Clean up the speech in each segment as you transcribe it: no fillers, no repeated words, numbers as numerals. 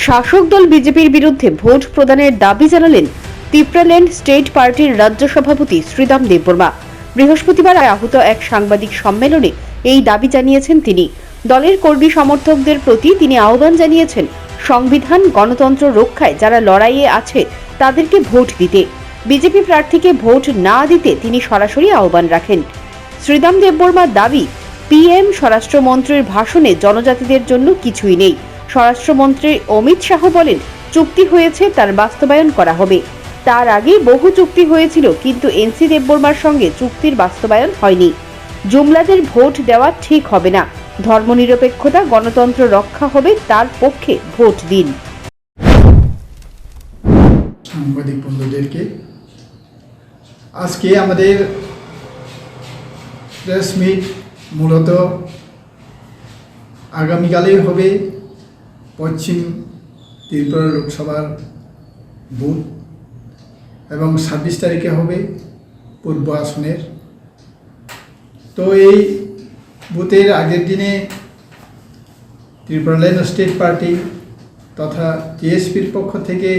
শাসক দল বিজেপির বিরুদ্ধে ভোট প্রদানের দাবি জানালেন ত্রিপুরাল্যান্ড স্টেট পার্টির রাজ্য সভাপতি শ্রীদাম দেববর্মা। বৃহস্পতিবার আহুত এক সাংবাদিক সম্মেলনে এই দাবি জানিয়েছেন তিনি। দলের কর্মী সমর্থকদের প্রতি তিনি আহ্বান জানিয়েছেন সংবিধান গণতন্ত্র রক্ষায় যারা লড়াইয়ে আছে তাদেরকে ভোট দিতে। বিজেপি প্রার্থীকে ভোট না দিতে তিনি সরাসরি আহ্বান রাখেন। শ্রীদাম দেববর্মার দাবি, পিএম স্বরাষ্ট্রমন্ত্রীর ভাষণে জনজাতিদের জন্য কিছুই নেই। স্বরাষ্ট্রমন্ত্রী অমিত শাহ বলেন চুক্তি হয়েছে, তার বাস্তবায়ন করা হবে। তার আগে বহু চুক্তি হয়েছিল, কিন্তু এনসি দেববর্মার সঙ্গে চুক্তির বাস্তবায়ন হয়নি। জুমলাদের ভোট দেওয়া ঠিক হবে না। ধর্মনিরপেক্ষতা গণতন্ত্র রক্ষা হবে, তার পক্ষে ভোট দিন। সাংবাদিক বন্ধুদেরকে আজকে আমাদের প্রেস মিট মূলত আগামীকালেই হবে পশ্চিম ত্রিপুরা লোকসভার বুথ এবং 26 তারিখে হবে পূর্ব আসনের। তো এই বুথের আগের দিনে ত্রিপুরাল্যান্ড স্টেট পার্টি তথা টিএসপির পক্ষ থেকে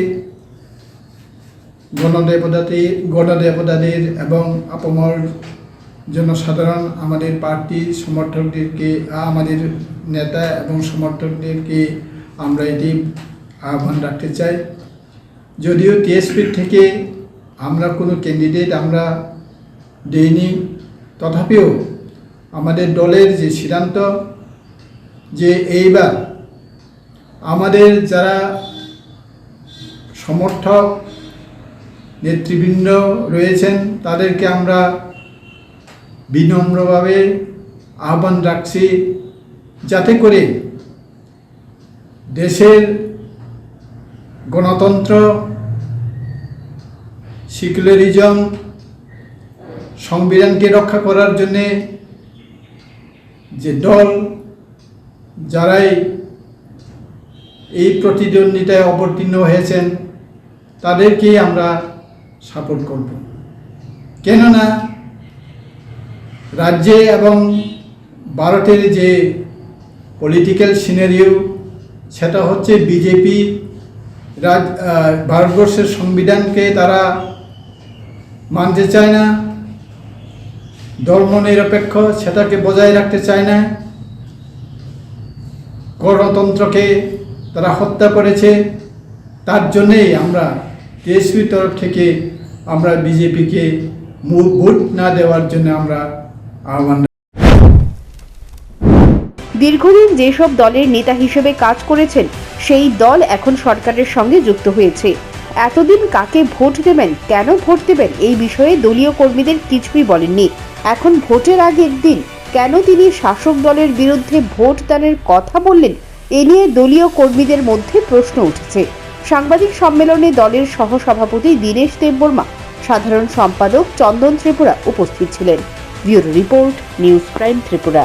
গণদেবতাদের এবং আপামর জনসাধারণ আমাদের পার্টি সমর্থকদেরকে, আমাদের নেতা এবং সমর্থকদেরকে আমরা এটি আহ্বান রাখতে চাই। যদিও টিএসপির থেকে আমরা কোনো ক্যান্ডিডেট আমরা দেইনি, তথাপিও আমাদের দলের যে সিদ্ধান্ত যে এইবার আমাদের যারা সমর্থক নেতৃবৃন্দ রয়েছেন তাদেরকে আমরা বিনম্রভাবে আহ্বান রাখছি যাতে করে দেশের গণতন্ত্র, সেকুলারিজম, সংবিধানকে রক্ষা করার জন্যে যে দল যারাই এই প্রতিদ্বন্দ্বিতায় অবতীর্ণ হয়েছেন তাদেরকেই আমরা সাপোর্ট করব। কেননা রাজ্যে এবং ভারতের যে পলিটিক্যাল সিনারিও সেটা হচ্ছে বিজেপি ভারতবর্ষের সংবিধানকে তারা মানতে চায় না, ধর্মনিরপেক্ষ সেটাকে বজায় রাখতে চায় না, গণতন্ত্রকে তারা হত্যা করেছে। তার জন্যেই আমরা টিএসপির তরফ থেকে আমরা বিজেপিকে ভোট না দেওয়ার জন্য আমরা আহ্বান। দীর্ঘদিন যেসব দলের নেতা হিসেবে কাজ করেছেন সেই দল এখন সরকারের সঙ্গে যুক্ত হয়েছে। এতদিন কাকে ভোট দেবেন, কেন ভোট দেবেন, এই বিষয়ে দলীয় কর্মীদের কিছুই বলেননি। এখন ভোটের আগের দিন কেন তিনি শাসক দলের বিরুদ্ধে ভোট দানের কথা বললেন, এ নিয়ে দলীয় কর্মীদের মধ্যে প্রশ্ন উঠেছে। সাংবাদিক সম্মেলনে দলের সহসভাপতি দীনেশ দেববর্মা, সাধারণ সম্পাদক চন্দন ত্রিপুরা উপস্থিত ছিলেন। Bureau report, news prime Tripura.